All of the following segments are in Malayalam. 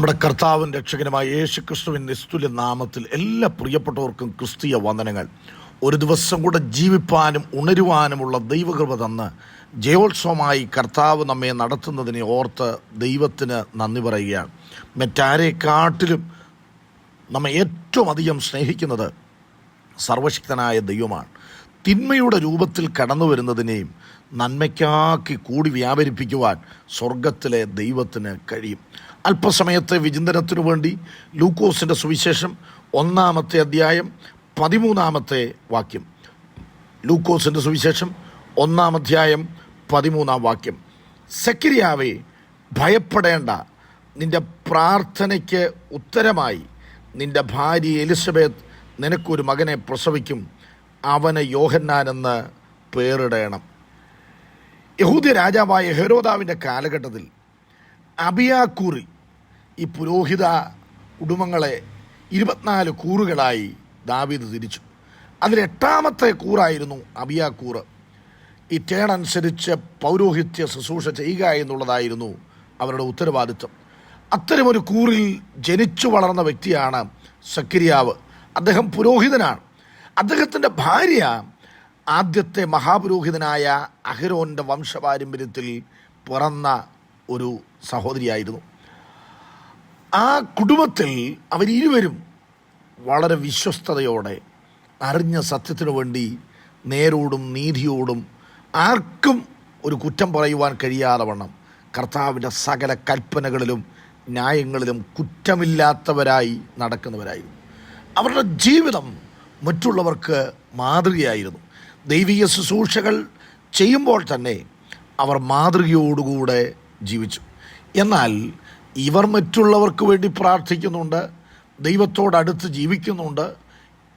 നമ്മുടെ കർത്താവും രക്ഷകനുമായ യേശുക്രിസ്തുവിൻ നിസ്തുല്യ നാമത്തിൽ എല്ലാ പ്രിയപ്പെട്ടവർക്കും ക്രിസ്തീയ വന്ദനങ്ങൾ. ഒരു ദിവസം കൂടെ ജീവിപ്പാനും ഉണരുവാനുമുള്ള ദൈവകൃപ തന്ന് ജയോത്സവമായി കർത്താവ് നമ്മെ നടത്തുന്നതിനെ ഓർത്ത് ദൈവത്തിന് നന്ദി പറയുകയാണ്. മറ്റാരെക്കാട്ടിലും നമ്മെ ഏറ്റവും അധികം സ്നേഹിക്കുന്നത് സർവശക്തനായ ദൈവമാണ്. തിന്മയുടെ രൂപത്തിൽ കടന്നു വരുന്നതിനെയും നന്മയ്ക്കാക്കി കൂടി വ്യാപരിപ്പിക്കുവാൻ സ്വർഗത്തിലെ ദൈവത്തിന് കഴിയും. അല്പസമയത്തെ വിചിന്തനത്തിനു വേണ്ടി ലൂക്കോസിൻ്റെ സുവിശേഷം 1-ാമത്തെ അധ്യായം 13-ാമത്തെ വാക്യം. ലൂക്കോസിൻ്റെ സുവിശേഷം 1-ാം അധ്യായം 13-ാം വാക്യം. സെക്കരിയാവേ, ഭയപ്പെടേണ്ട, നിന്റെ പ്രാർത്ഥനയ്ക്ക് ഉത്തരമായി നിന്റെ ഭാര്യ എലിസബത്ത് നിനക്കൊരു മകനെ പ്രസവിക്കും, അവന് യോഹന്നാൻ എന്ന് പേരിടണം. യഹൂദ്യ രാജാവായ ഹെരോദാവിൻ്റെ കാലഘട്ടത്തിൽ അബിയാക്കൂറിൽ ഈ പുരോഹിത കുടുംബങ്ങളെ 24 കൂറുകളായി ദാവീദ് തിരിച്ചു. അതിൽ 8-ാമത്തെ കൂറായിരുന്നു അബിയാക്കൂറ്. ഈ ടേണനുസരിച്ച് പൗരോഹിത്യ ശുശ്രൂഷ ചെയ്യുക എന്നുള്ളതായിരുന്നു അവരുടെ ഉത്തരവാദിത്വം. അത്തരമൊരു കൂറിൽ ജനിച്ചു വളർന്ന വ്യക്തിയാണ് സെക്കരിയാവ്. അദ്ദേഹം പുരോഹിതനാണ്. അദ്ദേഹത്തിൻ്റെ ഭാര്യ ആദ്യത്തെ മഹാപുരോഹിതനായ അഹരോൻ്റെ വംശപാരമ്പര്യത്തിൽ പിറന്ന ഒരു സഹോദരിയായിരുന്നു. ആ കുടുംബത്തിൽ അവരിരുവരും വളരെ വിശ്വസ്തയോടെ അറിഞ്ഞ സത്യത്തിനു വേണ്ടി നേരോടും നീതിയോടും ആർക്കും ഒരു കുറ്റം പറയുവാൻ കഴിയാതെ വണ്ണം കർത്താവിൻ്റെ സകല കൽപ്പനകളിലും ന്യായങ്ങളിലും കുറ്റമില്ലാത്തവരായി നടക്കുന്നവരായിരുന്നു. അവരുടെ ജീവിതം മറ്റുള്ളവർക്ക് മാതൃകയായിരുന്നു. ദൈവിക ശുശ്രൂഷകൾ ചെയ്യുമ്പോൾ തന്നെ അവർ മാതൃകയോടുകൂടെ ജീവിച്ചു. എന്നാൽ ഇവർ മറ്റുള്ളവർക്ക് വേണ്ടി പ്രാർത്ഥിക്കുന്നുണ്ട്, ദൈവത്തോടടുത്ത് ജീവിക്കുന്നുണ്ട്.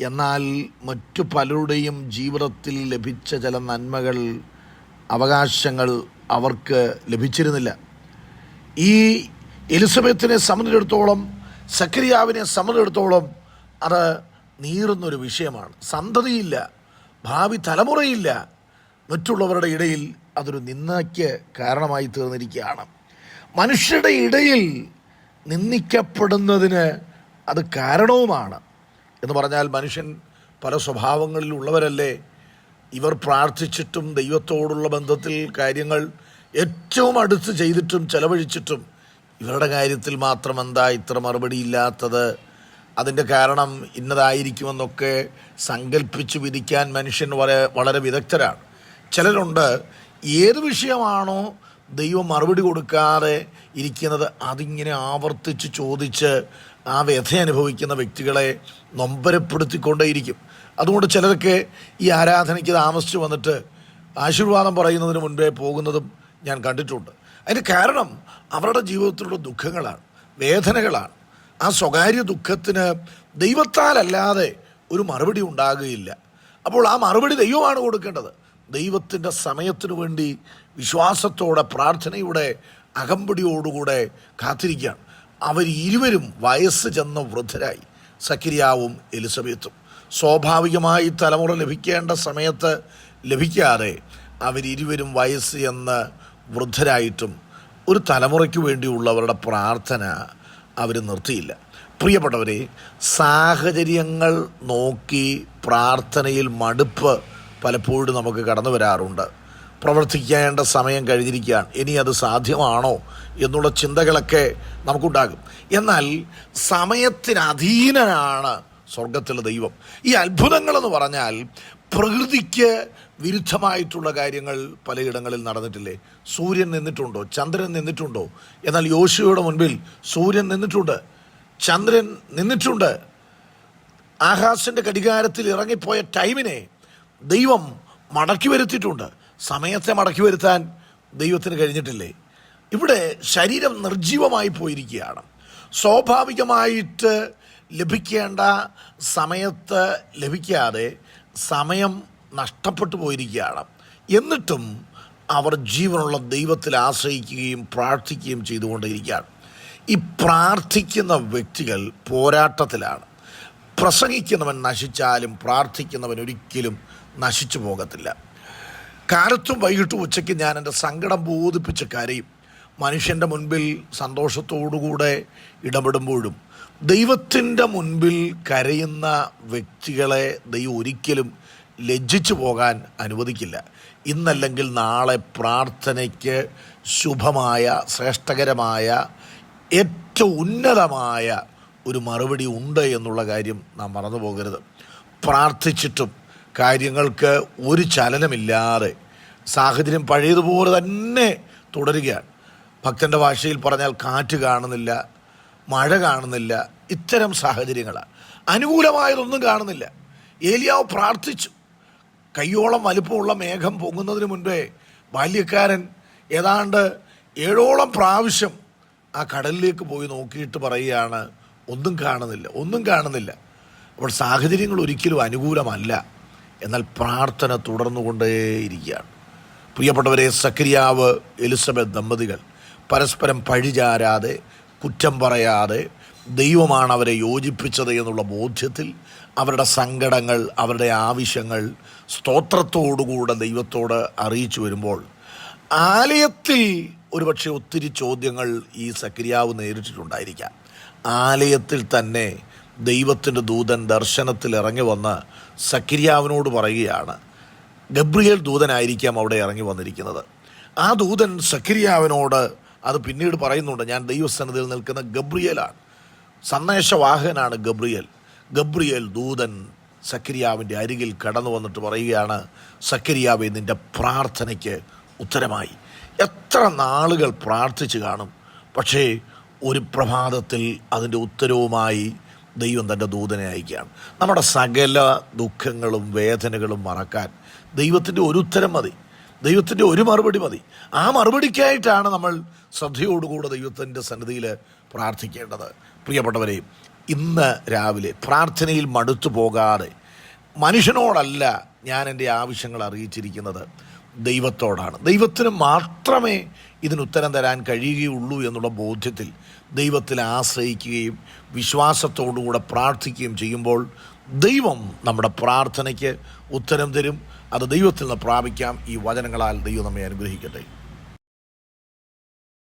എന്നാൽ മറ്റു പലരുടെയും ജീവിതത്തിൽ ലഭിച്ച ചില നന്മകൾ, അവകാശങ്ങൾ അവർക്ക് ലഭിച്ചിരുന്നില്ല. ഈ എലിസബത്തിനെ സംബന്ധിച്ചിടത്തോളം, സെക്കരിയാവിനെ സംബന്ധിച്ചിടത്തോളം അത് നീറുന്നൊരു വിഷയമാണ്. സന്തതിയില്ല, ഭാവി തലമുറയില്ല. മറ്റുള്ളവരുടെ ഇടയിൽ അതൊരു നിന്ദയ്ക്ക് കാരണമായി തീർന്നിരിക്കുകയാണ്. മനുഷ്യരുടെ ഇടയിൽ നിന്ദിക്കപ്പെടുന്നതിന് അത് കാരണവുമാണ്. എന്ന് പറഞ്ഞാൽ മനുഷ്യൻ പല സ്വഭാവങ്ങളിലുള്ളവരല്ലേ. ഇവർ പ്രാർത്ഥിച്ചിട്ടും ദൈവത്തോടുള്ള ബന്ധത്തിൽ കാര്യങ്ങൾ ഏറ്റവും അടുത്ത് ചെയ്തിട്ടും ചെലവഴിച്ചിട്ടും ഇവരുടെ കാര്യത്തിൽ മാത്രം എന്താ ഇത്ര മറുപടി ഇല്ലാത്തത്, അതിൻ്റെ കാരണം ഇന്നതായിരിക്കുമെന്നൊക്കെ സങ്കല്പിച്ച് വിധിക്കാൻ മനുഷ്യൻ വളരെ വിദഗ്ധരാണ്. ചിലരുണ്ട്, ഏത് വിഷയമാണോ ദൈവം മറുപടി കൊടുക്കാതെ ഇരിക്കുന്നത് അതിങ്ങനെ ആവർത്തിച്ച് ചോദിച്ച് ആ വ്യഥ അനുഭവിക്കുന്ന വ്യക്തികളെ നൊമ്പരപ്പെടുത്തിക്കൊണ്ടേയിരിക്കും. അതുകൊണ്ട് ചിലരൊക്കെ ഈ ആരാധനയ്ക്ക് താമസിച്ച് വന്നിട്ട് ആശീർവാദം പറയുന്നതിന് മുൻപേ പോകുന്നതും ഞാൻ കണ്ടിട്ടുണ്ട്. അതിന് കാരണം അവരുടെ ജീവിതത്തിലുള്ള ദുഃഖങ്ങളാണ്, വേദനകളാണ്. ആ സ്വകാര്യ ദുഃഖത്തിന് ദൈവത്താലല്ലാതെ ഒരു മറുപടി ഉണ്ടാകുകയില്ല. അപ്പോൾ ആ മറുപടി ദൈവമാണ് കൊടുക്കേണ്ടത്. ദൈവത്തിൻ്റെ സമയത്തിനു വേണ്ടി വിശ്വാസത്തോടെ പ്രാർത്ഥനയുടെ അകമ്പടിയോടുകൂടെ കാത്തിരിക്കുകയാണ്. അവരിരുവരും വയസ്സ് ചെന്ന വൃദ്ധരായി, സെക്കരിയാവും എലിസബത്തും. സ്വാഭാവികമായി തലമുറ ലഭിക്കേണ്ട സമയത്ത് ലഭിക്കാതെ അവരിരുവരും വയസ്സ് ചെന്ന് വൃദ്ധരായിട്ടും ഒരു തലമുറയ്ക്ക് വേണ്ടിയുള്ളവരുടെ പ്രാർത്ഥന അവർ നിർത്തിയില്ല. പ്രിയപ്പെട്ടവരെ, സാഹചര്യങ്ങൾ നോക്കി പ്രാർത്ഥനയിൽ മടുപ്പ് പലപ്പോഴും നമുക്ക് കടന്നു വരാറുണ്ട്. പ്രവർത്തിക്കേണ്ട സമയം കഴിഞ്ഞിരിക്കുകയാണ്, ഇനി അത് സാധ്യമാണോ എന്നുള്ള ചിന്തകളൊക്കെ നമുക്കുണ്ടാകും. എന്നാൽ സമയത്തിനധീനനാണ് സ്വർഗത്തിലെ ദൈവം. ഈ അത്ഭുതങ്ങളെന്ന് പറഞ്ഞാൽ പ്രകൃതിക്ക് വിരുദ്ധമായിട്ടുള്ള കാര്യങ്ങൾ പലയിടങ്ങളിൽ നടന്നിട്ടില്ലേ? സൂര്യൻ നിന്നിട്ടുണ്ടോ? ചന്ദ്രൻ നിന്നിട്ടുണ്ടോ? എന്നാൽ യോശുവയുടെ മുൻപിൽ സൂര്യൻ നിന്നിട്ടുണ്ട്, ചന്ദ്രൻ നിന്നിട്ടുണ്ട്. ആകാശൻ്റെ ഘടികാരത്തിൽ ഇറങ്ങിപ്പോയ ടൈമിനെ ദൈവം മടക്കി വരുത്തിയിട്ടുണ്ട്. സമയത്തെ മടക്കി വരുത്താൻ ദൈവത്തിന് കഴിഞ്ഞിട്ടില്ലേ? ഇവിടെ ശരീരം നിർജീവമായി പോയിരിക്കുകയാണ്. സ്വാഭാവികമായിട്ട് ലഭിക്കേണ്ട സമയത്ത് ലഭിക്കാതെ സമയം നഷ്ടപ്പെട്ടു പോയിരിക്കുകയാണ്. എന്നിട്ടും അവർ ജീവനുള്ള ദൈവത്തിൽ ആശ്രയിക്കുകയും പ്രാർത്ഥിക്കുകയും ചെയ്തുകൊണ്ടിരിക്കുകയാണ്. ഈ പ്രാർത്ഥിക്കുന്ന വ്യക്തികൾ പോരാട്ടത്തിലാണ്. പ്രസംഗിക്കുന്നവൻ നശിച്ചാലും പ്രാർത്ഥിക്കുന്നവൻ ഒരിക്കലും നശിച്ചു പോകത്തില്ല. കാലത്തും വൈകിട്ടും ഉച്ചയ്ക്ക് ഞാൻ എൻ്റെ സങ്കടം ബോധിപ്പിച്ച് കരയും. മനുഷ്യൻ്റെ മുൻപിൽ സന്തോഷത്തോടുകൂടെ ഇടപെടുമ്പോഴും ദൈവത്തിൻ്റെ മുൻപിൽ കരയുന്ന വ്യക്തികളെ ദൈവം ഒരിക്കലും ലജ്ജിച്ചു പോകാൻ അനുവദിക്കില്ല. ഇന്നല്ലെങ്കിൽ നാളെ പ്രാർത്ഥനയ്ക്ക് ശുഭമായ, ശ്രേഷ്ഠകരമായ, ഏറ്റവും ഉന്നതമായ ഒരു മറുപടി ഉണ്ട് എന്നുള്ള കാര്യം നാം മറന്നു പോകരുത്. പ്രാർത്ഥിച്ചിട്ടും കാര്യങ്ങൾക്ക് ഒരു ചലനമില്ലാതെ സാഹചര്യം പഴയതുപോലെ തന്നെ തുടരുകയാണ്. ഭക്തൻ്റെ ഭാഷയിൽ പറഞ്ഞാൽ കാറ്റ് കാണുന്നില്ല, മഴ കാണുന്നില്ല, ഇത്തരം സാഹചര്യങ്ങളാണ്. അനുകൂലമായതൊന്നും കാണുന്നില്ല. ഏലിയാവ് പ്രാർത്ഥിച്ചു. കയ്യോളം വലുപ്പമുള്ള മേഘം പൊങ്ങുന്നതിന് മുൻപേ ബാല്യക്കാരൻ ഏതാണ്ട് 7ഓളം പ്രാവശ്യം ആ കടലിലേക്ക് പോയി നോക്കിയിട്ട് പറയുകയാണ്, ഒന്നും കാണുന്നില്ല. അപ്പോൾ സാഹചര്യങ്ങൾ ഒരിക്കലും അനുകൂലമല്ല, എന്നാൽ പ്രാർത്ഥന തുടർന്നുകൊണ്ടേയിരിക്കുകയാണ്. പ്രിയപ്പെട്ടവരെ, സക്കരിയാവ് എലിസബത്ത് ദമ്പതികൾ പരസ്പരം പഴിചാരാതെ, കുറ്റം പറയാതെ, ദൈവമാണ് അവരെ യോജിപ്പിച്ചത് എന്നുള്ള ബോധ്യത്തിൽ അവരുടെ സങ്കടങ്ങൾ, അവരുടെ ആവശ്യങ്ങൾ സ്തോത്രത്തോടുകൂടെ ദൈവത്തോട് അറിയിച്ചു വരുമ്പോൾ ആലയത്തിൽ ഒരുപക്ഷെ ഒത്തിരി ചോദ്യങ്ങൾ ഈ സക്കരിയാവ് നേരിട്ടിട്ടുണ്ടായിരിക്കാം. ആലയത്തിൽ തന്നെ ദൈവത്തിൻ്റെ ദൂതൻ ദർശനത്തിൽ ഇറങ്ങി വന്ന് സക്കരിയാവിനോട് പറയുകയാണ്. ഗബ്രിയേൽ ദൂതനായിരിക്കാം അവിടെ ഇറങ്ങി വന്നിരിക്കുന്നത്. ആ ദൂതൻ സക്കരിയാവിനോട് അത് പിന്നീട് പറയുന്നുണ്ട്, ഞാൻ ദൈവസന്നിധിയിൽ നിൽക്കുന്ന ഗബ്രിയേലാണ്, സന്ദേശവാഹകനാണ് ഗബ്രിയേൽ ദൂതൻ സക്കരിയാവിൻ്റെ അരികിൽ കടന്നു വന്നിട്ട് പറയുകയാണ്, സക്കരിയാവേ, നിൻ്റെ പ്രാർത്ഥനയ്ക്ക് ഉത്തരമായി. എത്ര നാളുകൾ പ്രാർത്ഥിച്ചു കാണും, പക്ഷേ ഒരു പ്രഭാതത്തിൽ അതിൻ്റെ ഉത്തരവുമായി ദൈവം തൻ്റെ ദൂതനെ അയക്കുകയാണ്. നമ്മുടെ സകല ദുഃഖങ്ങളും വേദനകളും മറക്കാൻ ദൈവത്തിൻ്റെ ഒരു ഉത്തരം മതി, ദൈവത്തിൻ്റെ ഒരു മറുപടി മതി. ആ മറുപടിക്കായിട്ടാണ് നമ്മൾ ശ്രദ്ധയോടുകൂടെ ദൈവത്തിൻ്റെ സന്നിധിയിൽ പ്രാർത്ഥിക്കേണ്ടത്. പ്രിയപ്പെട്ടവരെ, ഇന്ന് രാവിലെ പ്രാർത്ഥനയിൽ മടുത്തു പോകാതെ, മനുഷ്യനോടല്ല ഞാൻ എൻ്റെ ആവശ്യങ്ങൾ അറിയിച്ചിരിക്കുന്നത്, ദൈവത്തോടാണ്. ദൈവത്തിന് മാത്രമേ ഇതിനുത്തരം തരാൻ കഴിയുകയുള്ളൂ എന്നുള്ള ബോധ്യത്തിൽ ദൈവത്തിൽ ആശ്രയിക്കുകയും വിശ്വാസത്തോടുകൂടെ പ്രാർത്ഥിക്കുകയും ചെയ്യുമ്പോൾ ദൈവം നമ്മുടെ പ്രാർത്ഥനയ്ക്ക് ഉത്തരം തരും. അത് ദൈവത്തിൽ നിന്ന് പ്രാപിക്കാം. ഈ വചനങ്ങളാൽ ദൈവം നമ്മെ അനുഗ്രഹിക്കട്ടെ.